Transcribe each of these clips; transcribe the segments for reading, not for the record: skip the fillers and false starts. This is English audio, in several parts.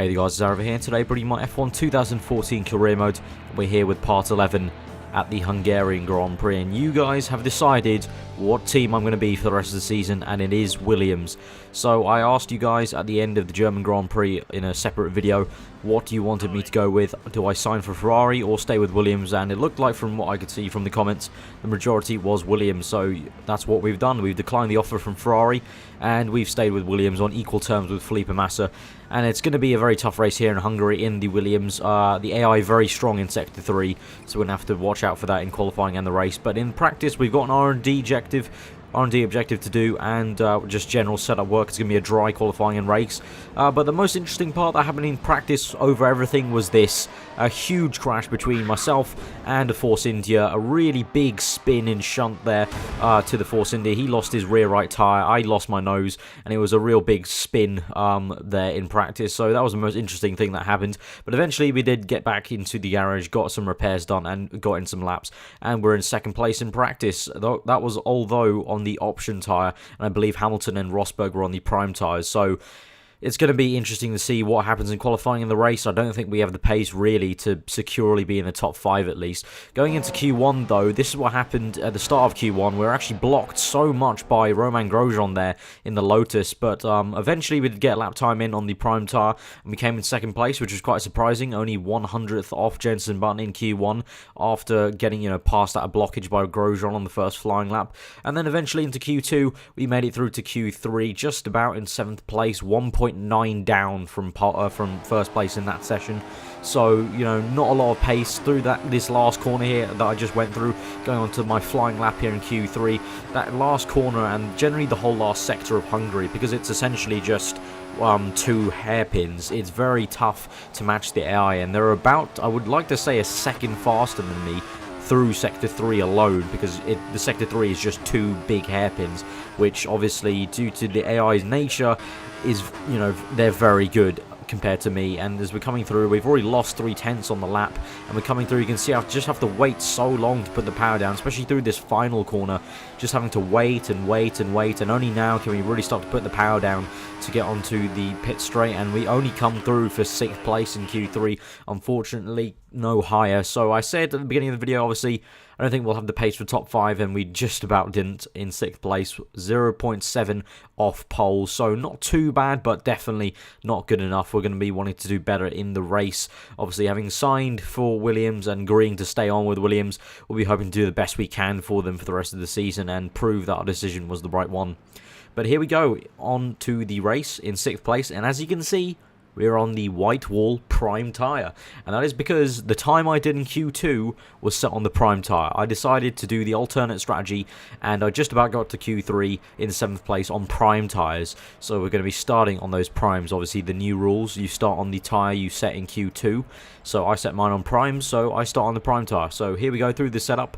Hey guys, it's aarava here. Today bringing my F1 2014 career mode. We're here with part 11 at the Hungarian Grand Prix, and you guys have decided what team I'm going to be for the rest of the season, and it is Williams. So I asked you guys at the end of the German Grand Prix in a separate video what you wanted me to go with. Do I sign for Ferrari or stay with Williams? And it looked like, from what I could see from the comments, the majority was Williams, so that's what we've done. We've declined the offer from Ferrari and we've stayed with Williams on equal terms with Felipe Massa. And it's going to be a very tough race here in Hungary in the Williams. The AI very strong in Sector 3, so we're going to have to watch out for that in qualifying and the race. But in practice, we've got an R&D objective to do, and just general setup work. It's going to be a dry qualifying and race. But the most interesting part that happened in practice over everything was this. A huge crash between myself and a Force India. A really big spin in shunt there to the Force India. He lost his rear right tyre. I lost my nose, and it was a real big spin there in practice. So that was the most interesting thing that happened. But eventually we did get back into the garage, got some repairs done, and got in some laps. And we're in second place in practice. That was although on the option tyre, and I believe Hamilton and Rosberg were on the prime tyres. So it's going to be interesting to see what happens in qualifying in the race. I don't think we have the pace really to securely be in the top 5 at least. Going into Q1 though, this is what happened at the start of Q1. We were actually blocked so much by Romain Grosjean there in the Lotus, but eventually we did get lap time in on the prime tyre, and we came in second place, which was quite surprising. Only 100th off Jenson Button in Q1 after getting, past that blockage by Grosjean on the first flying lap. And then eventually into Q2, we made it through to Q3, just about in 7th place, 1.9 down from first place in that session. So, not a lot of pace through this last corner here that I just went through, going on to my flying lap here in Q3. That last corner, and generally the whole last sector of Hungary, because it's essentially just 2 hairpins, it's very tough to match the AI, and they're about, I would like to say, a second faster than me through Sector 3 alone, because the Sector 3 is just 2 big hairpins, which obviously, due to the AI's nature, is, they're very good compared to me. And as we're coming through, we've already lost 3/10 on the lap, and we're coming through. You can see I just have to wait so long to put the power down, especially through this final corner, just having to wait and wait and wait, and only now can we really start to put the power down to get onto the pit straight. And we only come through for 6th place in Q3, unfortunately no higher. So I said at the beginning of the video, obviously I don't think we'll have the pace for top 5, and we just about didn't in 6th place, 0.7 off pole. So not too bad, but definitely not good enough. We're going to be wanting to do better in the race. Obviously, having signed for Williams and agreeing to stay on with Williams, we'll be hoping to do the best we can for them for the rest of the season and prove that our decision was the right one. But here we go, on to the race in 6th place, and as you can see, we're on the white wall prime tyre, and that is because the time I did in Q2 was set on the prime tyre. I decided to do the alternate strategy, and I just about got to Q3 in 7th place on prime tyres. So we're going to be starting on those primes. Obviously the new rules, you start on the tyre you set in Q2, so I set mine on prime, so I start on the prime tyre. So here we go through the setup.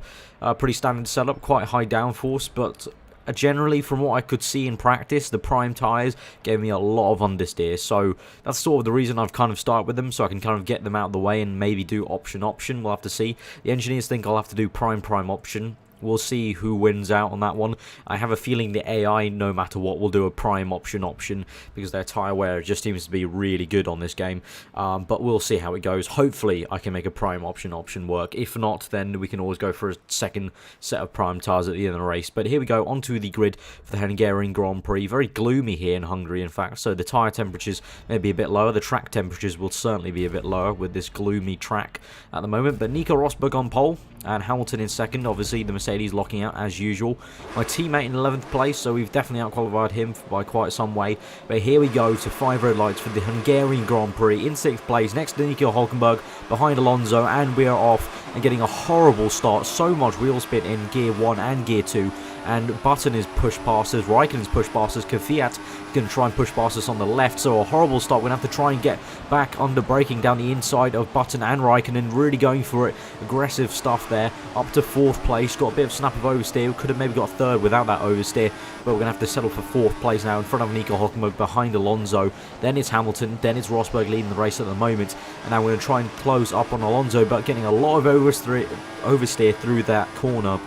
Pretty standard setup, quite high downforce, but generally, from what I could see in practice, the prime tyres gave me a lot of understeer, so that's sort of the reason I've kind of started with them, so I can kind of get them out of the way and maybe do option. We'll have to see. The engineers think I'll have to do prime option. We'll see who wins out on that one. I have a feeling the AI, no matter what, will do a prime option because their tyre wear just seems to be really good on this game. But we'll see how it goes. Hopefully, I can make a prime option work. If not, then we can always go for a second set of prime tyres at the end of the race. But here we go, onto the grid for the Hungarian Grand Prix. Very gloomy here in Hungary, in fact. So the tyre temperatures may be a bit lower. The track temperatures will certainly be a bit lower with this gloomy track at the moment. But Nico Rosberg on pole, and Hamilton in second. Obviously, the Mercedes locking out as usual. My teammate in 11th place, so we've definitely outqualified him by quite some way. But here we go to 5 red lights for the Hungarian Grand Prix in 6th place, next to Nico Hülkenberg, behind Alonso, and we are off and getting a horrible start. So much wheel spin in Gear 1 and Gear 2. And Button is pushed past us, Raikkonen's pushed past us, Kvyat going to try and push past us on the left, so a horrible start. We're going to have to try and get back under braking down the inside of Button and Raikkonen, really going for it. Aggressive stuff there, up to 4th place, got a bit of snap of oversteer, could have maybe got 3rd without that oversteer, but we're going to have to settle for 4th place now in front of Nico Hülkenberg, behind Alonso, then it's Hamilton, then it's Rosberg leading the race at the moment, and now we're going to try and close up on Alonso, but getting a lot of oversteer through that corner.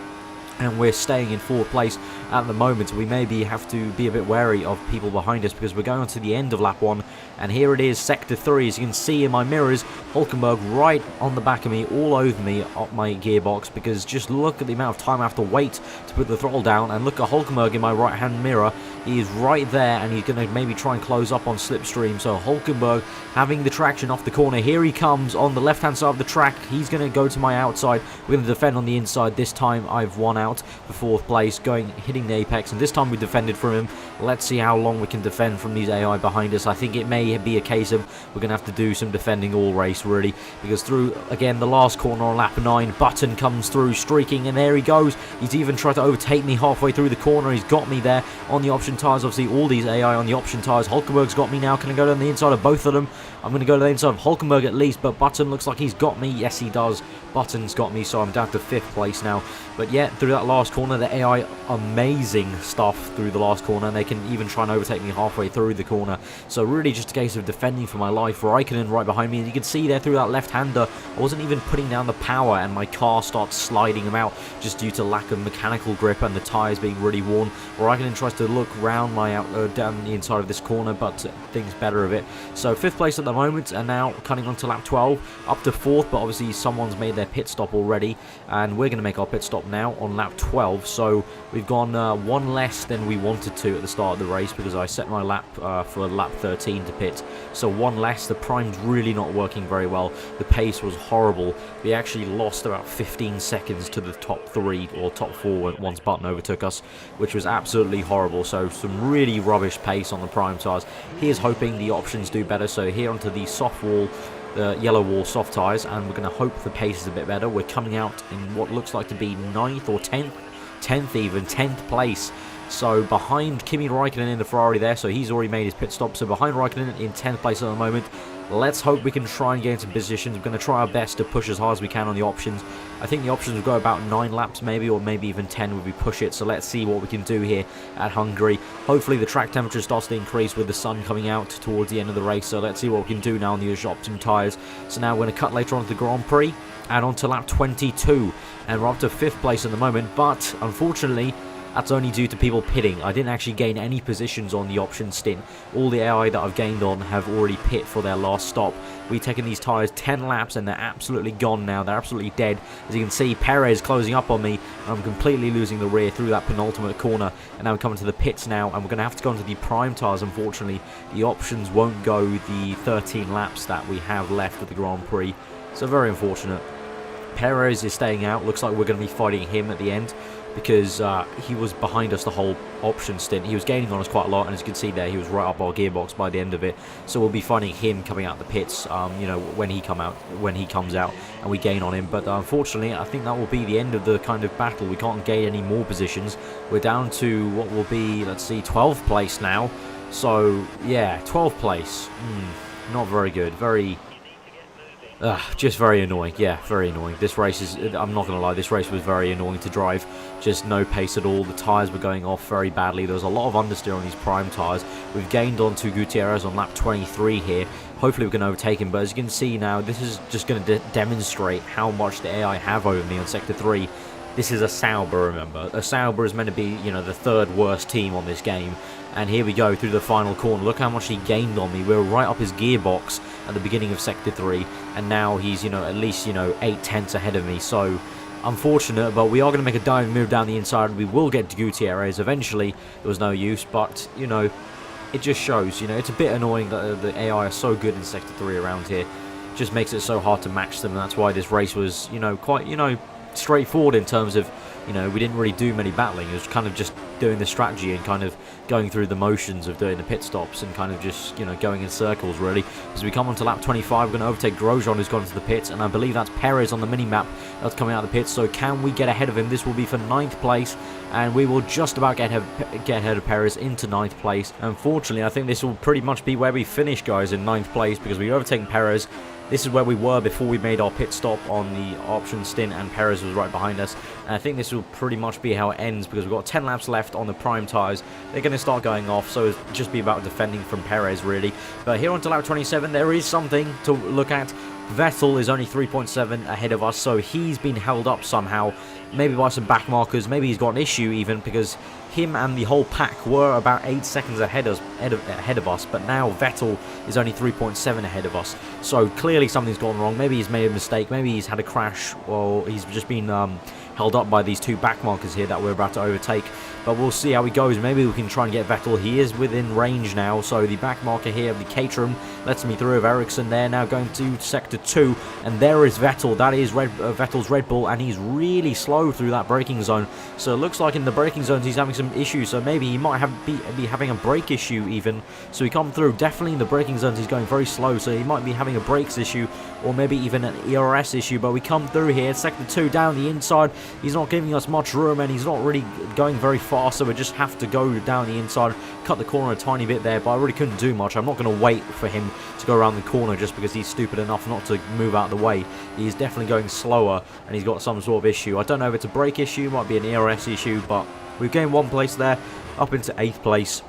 And we're staying in 4th place at the moment. We maybe have to be a bit wary of people behind us because we're going on to the end of lap 1, and here it is, sector 3. As you can see in my mirrors, Hulkenberg right on the back of me, all over me up my gearbox, because just look at the amount of time I have to wait to put the throttle down, and look at Hulkenberg in my right hand mirror. He is right there, and he's going to maybe try and close up on slipstream. So Hulkenberg having the traction off the corner. Here he comes on the left hand side of the track. He's going to go to my outside. We're going to defend on the inside. This time I've won out for 4th place, hitting the apex, and this time we defended from him. Let's see how long we can defend from these AI behind us. I think it may be a case of we're going to have to do some defending all race, really, because through, again, the last corner on lap 9, Button comes through, streaking, and there he goes. He's even tried to overtake me halfway through the corner. He's got me there on the option tyres. Obviously, all these AI on the option tyres. Hulkenberg's got me now. Can I go down the inside of both of them? I'm going to go to the inside of Hulkenberg at least, but Button looks like he's got me. Yes, he does. Button's got me, so I'm down to 5th place now. But yeah, through that last corner, the AI, amazing stuff through the last corner, and they can even try and overtake me halfway through the corner. So really just a case of defending for my life. Raikkonen right behind me, and you can see there through that left-hander, I wasn't even putting down the power, and my car starts sliding him out just due to lack of mechanical grip and the tyres being really worn. Raikkonen tries to look round my down the inside of this corner, but thinks better of it. So 5th place at the moment, and now cutting on to lap 12, up to 4th, but obviously someone's made their pit stop already, and we're going to make our pit stop now on lap 12. So we've gone one less than we wanted to at the start of the race, because I set my lap for lap 13 to pit. So one less. The prime's really not working very well. The pace was horrible. We actually lost about 15 seconds to the top 3 or top 4 once Button overtook us, which was absolutely horrible. So some really rubbish pace on the prime tyres. Here's hoping the options do better. So here onto the soft wall, the yellow wall soft tyres, and we're going to hope the pace is a bit better. We're coming out in what looks like to be 9th or 10th even, 10th place. So behind Kimi Raikkonen in the Ferrari there, so he's already made his pit stop. So behind Raikkonen in 10th place at the moment. Let's hope we can try and gain some positions. We're going to try our best to push as hard as we can on the options. I think the options will go about 9 laps maybe, or maybe even 10 if we push it. So let's see what we can do here at Hungary. Hopefully the track temperature starts to increase with the sun coming out towards the end of the race. So let's see what we can do now on the option tyres. So now we're going to cut later on to the Grand Prix and on to lap 22. And we're up to 5th place at the moment, but unfortunately that's only due to people pitting. I didn't actually gain any positions on the option stint. All the AI that I've gained on have already pit for their last stop. We've taken these tyres 10 laps and they're absolutely gone now. They're absolutely dead. As you can see, Perez closing up on me, and I'm completely losing the rear through that penultimate corner. And now we're coming to the pits now, and we're going to have to go into the prime tyres, unfortunately. The options won't go the 13 laps that we have left of the Grand Prix. So very unfortunate. Perez is staying out. Looks like we're going to be fighting him at the end, because he was behind us the whole option stint. He was gaining on us quite a lot, and as you can see there, he was right up our gearbox by the end of it. So we'll be fighting him coming out the pits, you know, when he comes out, and we gain on him. But unfortunately, I think that will be the end of the kind of battle. We can't gain any more positions. We're down to what will be, let's see, 12th place now. So yeah, 12th place. Not very good. Just very annoying. Yeah, very annoying. This race is, I'm not going to lie, this race was very annoying to drive. Just no pace at all. The tyres were going off very badly. There was a lot of understeer on these prime tyres. We've gained onto Gutierrez on lap 23 here. Hopefully we can overtake him, but as you can see now, this is just going to demonstrate how much the AI have over me on Sector 3. This is a Sauber, remember. A Sauber is meant to be, you know, the 3rd worst team on this game. And here we go through the final corner. Look how much he gained on me. We were right up his gearbox at the beginning of Sector 3. And now he's, you know, at least, you know, 8/10 ahead of me. So, unfortunate, but we are going to make a diamond move down the inside. We will get to Gutierrez eventually. There was no use, but, you know, it just shows, you know, it's a bit annoying that the AI are so good in Sector 3 around here. It just makes it so hard to match them, and that's why this race was, you know, quite, you know, straightforward in terms of, you know, we didn't really do many battling. It was kind of just doing the strategy and kind of going through the motions of doing the pit stops and kind of just, you know, going in circles, really. As we come on to lap 25, we're going to overtake Grosjean, who's gone into the pits, and I believe that's Perez on the mini-map that's coming out of the pits. So can we get ahead of him? This will be for 9th place, and we will just about get ahead of Perez into 9th place. Unfortunately, I think this will pretty much be where we finish, guys, in 9th place, because we've overtaken Perez. This is where we were before we made our pit stop on the option stint, and Perez was right behind us. And I think this will pretty much be how it ends, because we've got 10 laps left on the prime tyres. They're going to start going off, so it'll just be about defending from Perez, really. But here on to lap 27, there is something to look at. Vettel is only 3.7 ahead of us, so he's been held up somehow, maybe by some back markers, maybe he's got an issue even, because him and the whole pack were about 8 seconds ahead of us, but now Vettel is only 3.7 ahead of us, so clearly something's gone wrong. Maybe he's made a mistake, maybe he's had a crash, or he's just been held up by these 2 back markers here that we're about to overtake. But we'll see how he goes. Maybe we can try and get Vettel. He is within range now, so the back marker here of the Caterham lets me through of Ericsson there. Now going to sector 2, and there is Vettel. That is Vettel's Red Bull, and he's really slow through that braking zone. So it looks like in the braking zones he's having some issues, so maybe he might be having a brake issue even. So he come through. Definitely in the braking zones he's going very slow, so he might be having a brakes issue, or maybe even an ERS issue. But we come through here, sector 2 down the inside. He's not giving us much room, and he's not really going very far, so we just have to go down the inside, cut the corner a tiny bit there, but I really couldn't do much. I'm not going to wait for him to go around the corner just because he's stupid enough not to move out of the way. He's definitely going slower, and he's got some sort of issue. I don't know if it's a brake issue, might be an ERS issue, but we've gained 1 place there, up into 8th place.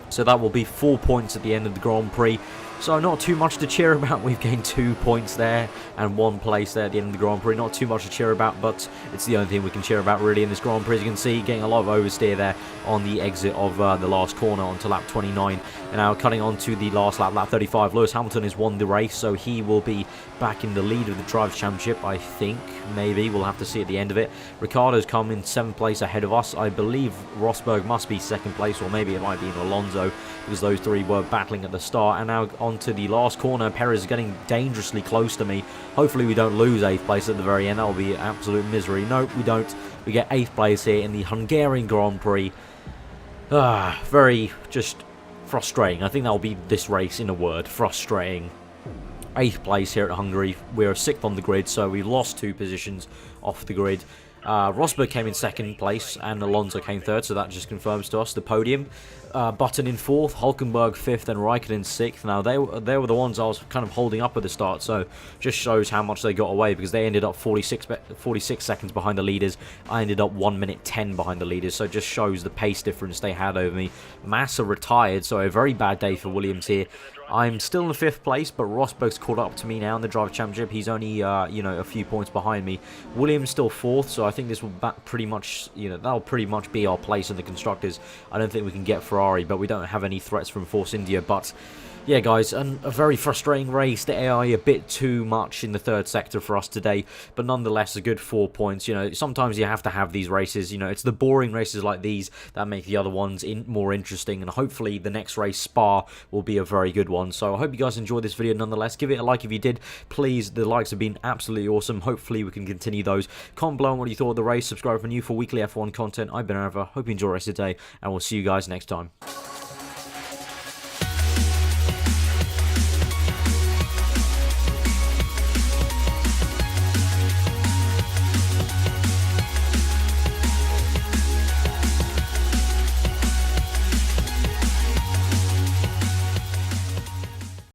So that will be 4 points at the end of the Grand Prix. So not too much to cheer about. We've gained 2 points there and 1 place there at the end of the Grand Prix. Not too much to cheer about, but it's the only thing we can cheer about really in this Grand Prix. As you can see, getting a lot of oversteer there on the exit of the last corner onto lap 29. And now cutting on to the last lap, lap 35. Lewis Hamilton has won the race, so he will be back in the lead of the Drivers' Championship, I think. Maybe. We'll have to see at the end of it. Ricciardo's come in 7th place ahead of us. I believe Rosberg must be 2nd place, or maybe it might be in Alonso, because those 3 were battling at the start. And now onto the last corner. Perez is getting dangerously close to me. Hopefully we don't lose 8th place at the very end. That will be absolute misery. Nope, we don't. We get 8th place here in the Hungarian Grand Prix. Very just frustrating. I think that will be this race in a word. Frustrating. 8th place here at Hungary. We're 6th on the grid, so we lost 2 positions off the grid. Rosberg came in 2nd place and Alonso came 3rd, so that just confirms to us the podium. Button in 4th, Hulkenberg 5th, and Raikkonen 6th. Now they were the ones I was kind of holding up at the start, so just shows how much they got away, because they ended up 46 seconds behind the leaders. I ended up 1 minute 10 behind the leaders, so it just shows the pace difference they had over me. Massa retired, so a very bad day for Williams here. I'm still in 5th place, but Rosberg's caught up to me now in the Driver Championship. He's only, you know, a few points behind me. Williams still 4th, so I think this will pretty much, you know, that'll pretty much be our place in the Constructors. I don't think we can get Ferrari, but we don't have any threats from Force India. But yeah, guys, a very frustrating race. The AI a bit too much in the 3rd sector for us today, but nonetheless a good 4 points. You know, sometimes you have to have these races. You know, it's the boring races like these that make the other ones more interesting, and hopefully the next race, Spa, will be a very good one. So I hope you guys enjoyed this video nonetheless. Give it a like if you did. Please, the likes have been absolutely awesome. Hopefully we can continue those. Comment below on what you thought of the race. Subscribe for new for weekly F1 content. I've been aarava. Hope you enjoy the rest of the day, and we'll see you guys next time.